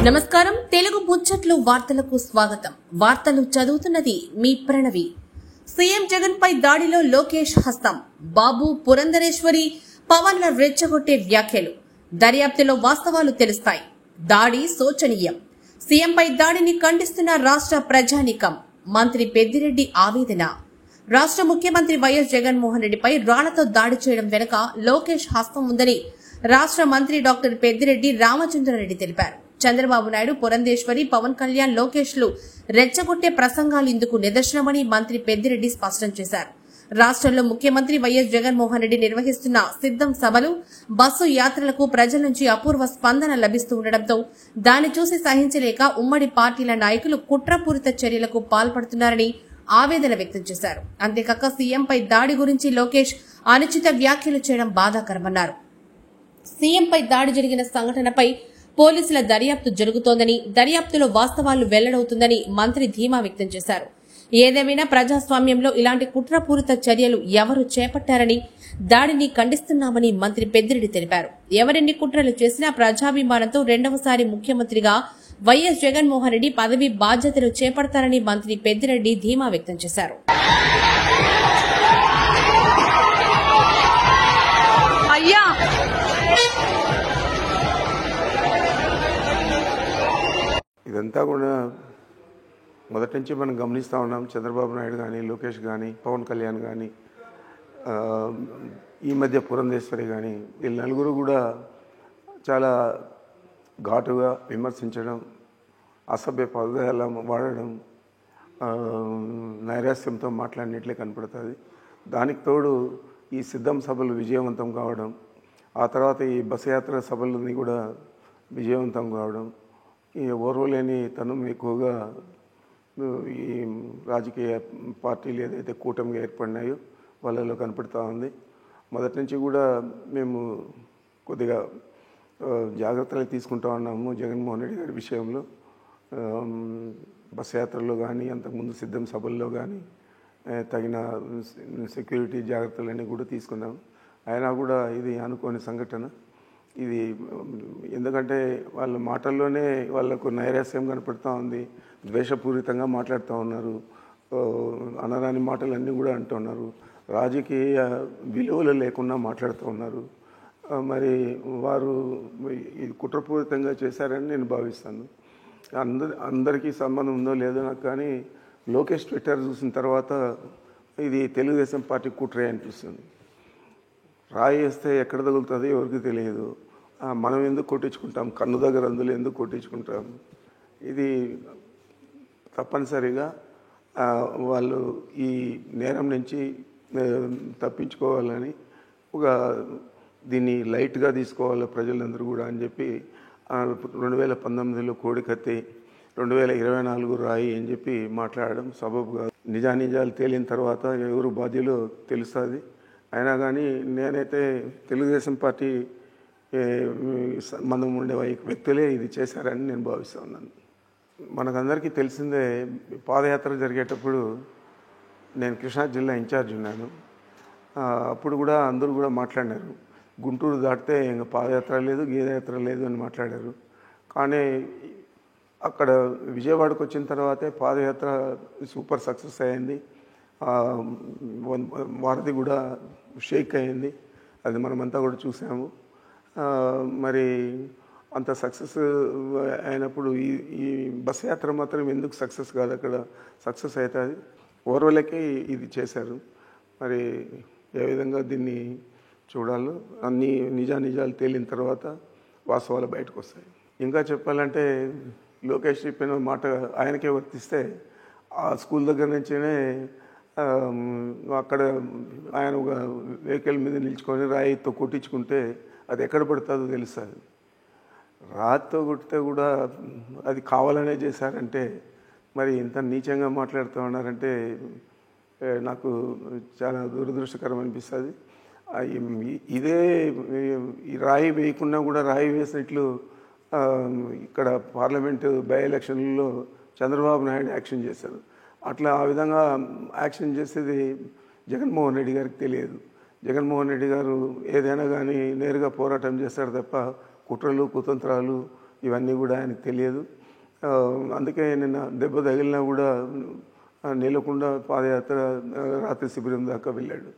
నమస్కారం. తెలుగు ముచ్చట్లు వార్తలకు స్వాగతం. వార్తలు చదువుతున్నది మీ ప్రణవి. సీఎం జగన్ పై దాడిలో లోకేష్ హస్తం. బాబు, పురంధరేశ్వరి, పవన్ల రెచ్చగొట్టే వ్యాఖ్యలు. దర్యాప్తులో వాస్తవాలు తెలుస్తాయి. దాడి శోచనీయం. సీఎంపై దాడిని ఖండిస్తున్న రాష్ట్ర ప్రజానీకం. మంత్రి పెద్దిరెడ్డి ఆవేదన. రాష్ట్ర ముఖ్యమంత్రి వైఎస్ జగన్మోహన్ రెడ్డిపై రాళ్లతో దాడి చేయడం వెనుక లోకేష్ హస్తం ఉందని రాష్ట్ర మంత్రి డాక్టర్ పెద్దిరెడ్డి రామచంద్రారెడ్డి తెలిపారు. చంద్రబాబు నాయుడు, పురంధేశ్వరి, పవన్ కళ్యాణ్, లోకేష్ లు రెచ్చగొట్టే ప్రసంగాలు ఇందుకు నిదర్శనమని మంత్రి పెద్దిరెడ్డి స్పష్టం చేశారు. రాష్ట్రంలో ముఖ్యమంత్రి వైఎస్ జగన్మోహన్ రెడ్డి నిర్వహిస్తున్న సిద్దం సభలు, బస్సు యాత్రలకు ప్రజల నుంచి అపూర్వ స్పందన లభిస్తూ ఉండడంతో దాన్ని చూసి సహించలేక ఉమ్మడి పార్టీల నాయకులు కుట్రపూరిత చర్యలకు పాల్పడుతున్నారని ఆవేదన వ్యక్తం చేశారు. అంతేకాక సీఎంపై దాడి గురించి లోకేష్ అనుచిత వ్యాఖ్యలు చేయడం బాధాకరమన్నారు. సీఎంపై దాడి జరిగిన సంఘటనపై పోలీసుల దర్యాప్తు జరుగుతోందని, దర్యాప్తులో వాస్తవాలు వెల్లడవుతుందని మంత్రి ధీమా వ్యక్తం చేశారు. ఏదేమైనా ప్రజాస్వామ్యంలో ఇలాంటి కుట్రపూరిత చర్యలు ఎవరు చేపట్టారని, దాడిని ఖండిస్తున్నామని మంత్రి పెద్దిరెడ్డి తెలిపారు. ఎవరెన్ని కుట్రలు చేసినా ప్రజాభిమానంతో రెండవసారి ముఖ్యమంత్రిగా వైఎస్ జగన్మోహన్ రెడ్డి పదవి బాధ్యతలు చేపడతారని మంత్రి పెద్దిరెడ్డి ధీమా వ్యక్తం చేశారు. ఇదంతా కూడా మొదటి నుంచి మనం గమనిస్తూ ఉన్నాం. చంద్రబాబు నాయుడు కానీ, లోకేష్ కానీ, పవన్ కళ్యాణ్ కానీ, ఈ మధ్య పురంధేశ్వరి కానీ, వీళ్ళు నలుగురు కూడా చాలా ఘాటుగా విమర్శించడం, అసభ్య పదజాలం వాడడం, నైరాస్యంతో మాట్లాడినట్లే కనపడుతుంది. దానికి తోడు ఈ సిద్ధం సభలు విజయవంతం కావడం, ఆ తర్వాత ఈ బస్ యాత్ర సభలని కూడా విజయవంతం కావడం, ఈ ఓర్వలేని తను ఎక్కువగా ఈ రాజకీయ పార్టీలు ఏదైతే కూటమిగా ఏర్పడినాయో వాళ్ళలో కనపడుతూ ఉంది. మొదటి నుంచి కూడా మేము కొద్దిగా జాగ్రత్తలు తీసుకుంటూ ఉన్నాము జగన్మోహన్ రెడ్డి గారి విషయంలో. బస్ యాత్రలో కానీ, అంతకుముందు సిద్ధం సభల్లో కానీ తగిన సెక్యూరిటీ జాగ్రత్తలన్నీ కూడా తీసుకున్నాము. అయినా కూడా ఇది అనుకోని సంఘటన. ఇది ఎందుకంటే వాళ్ళ మాటల్లోనే వాళ్ళకు నైరాస్యం కనపడుతూ ఉంది, ద్వేషపూరితంగా మాట్లాడుతూ ఉన్నారు, అనరాని మాటలన్నీ కూడా అంటున్నారు, రాజకీయ విలువలు లేకుండా మాట్లాడుతూ ఉన్నారు. మరి వారు ఇది కుట్రపూరితంగా చేశారని నేను భావిస్తాను. అందరికీ సంబంధం ఉందో లేదో నాకు, కానీ లోకేష్ ట్విట్టర్ చూసిన తర్వాత ఇది తెలుగుదేశం పార్టీ కుట్రే అనిపిస్తుంది. రాయి వేస్తే ఎక్కడ తగులుతుందో ఎవరికి తెలియదు. మనం ఎందుకు కొట్టించుకుంటాం, కన్ను దగ్గర అందులో ఎందుకు కొట్టించుకుంటాం? ఇది తప్పనిసరిగా వాళ్ళు ఈ నేరం నుంచి తప్పించుకోవాలని, దీన్ని లైట్గా తీసుకోవాలి ప్రజలందరూ కూడా అని చెప్పి 2019లో కోడికత్తి, 2024 రాయి అని చెప్పి మాట్లాడడం సబబుగా. నిజానిజాలు తేలిన తర్వాత ఎవరు బాధ్యులో తెలుస్తుంది. అయినా కానీ నేనైతే తెలుగుదేశం పార్టీ సంబంధం ఉండే వ్యక్తులే ఇది చేశారని నేను భావిస్తూ ఉన్నాను. మనకందరికీ తెలిసిందే, పాదయాత్ర జరిగేటప్పుడు నేను కృష్ణా జిల్లా ఇన్ఛార్జ్ ఉన్నాను. అప్పుడు కూడా అందరూ కూడా మాట్లాడినారు, గుంటూరు దాటితే ఇంకా పాదయాత్ర లేదు, గీదయాత్ర లేదు అని మాట్లాడారు. కానీ అక్కడ విజయవాడకు వచ్చిన తర్వాతే పాదయాత్ర సూపర్ సక్సెస్ అయింది. వారధి కూడా షేక్ అయింది, అది మనమంతా కూడా చూసాము. మరి అంత సక్సెస్ అయినప్పుడు ఈ బస్ యాత్ర మాత్రం ఎందుకు సక్సెస్ కాదు? అక్కడ సక్సెస్ అవుతుంది. ఓర్వలకే ఇది చేశారు. మరి ఏ విధంగా దీన్ని చూడాలో అన్ని నిజాలు తేలిన తర్వాత వాస్తవాలు బయటకు వస్తాయి. ఇంకా చెప్పాలంటే లోకేష్ చెప్పిన మాట ఆయనకే వర్తిస్తే, ఆ స్కూల్ దగ్గర నుంచినే అక్కడ ఆయన ఒక వెహికల్ మీద నిల్చుకొని రాయితో కొట్టించుకుంటే అది ఎక్కడ పడుతుందో తెలుస్తుంది. రాయితో కొట్టితే కూడా అది కావాలనే చేశారంటే మరి ఇంత నీచంగా మాట్లాడుతూ ఉన్నారంటే నాకు చాలా దురదృష్టకరం అనిపిస్తుంది. ఇదే ఈ రాయి వేయకుండా కూడా రాయి వేసినట్లు ఇక్కడ పార్లమెంటు బై ఎలక్షన్లలో చంద్రబాబు నాయుడు యాక్షన్ చేశారు. అట్లా ఆ విధంగా యాక్షన్ చేసేది జగన్మోహన్ రెడ్డి గారికి తెలియదు. జగన్మోహన్ రెడ్డి గారు ఏదైనా కానీ నేరుగా పోరాటం చేస్తారు తప్ప కుట్రలు కుతంత్రాలు ఇవన్నీ కూడా ఆయనకు తెలియదు. అందుకే నిన్న దెబ్బ తగిలినా కూడా నిలకుండా పాదయాత్ర రాత్రి శిబిరం దాకా వెళ్ళాడు.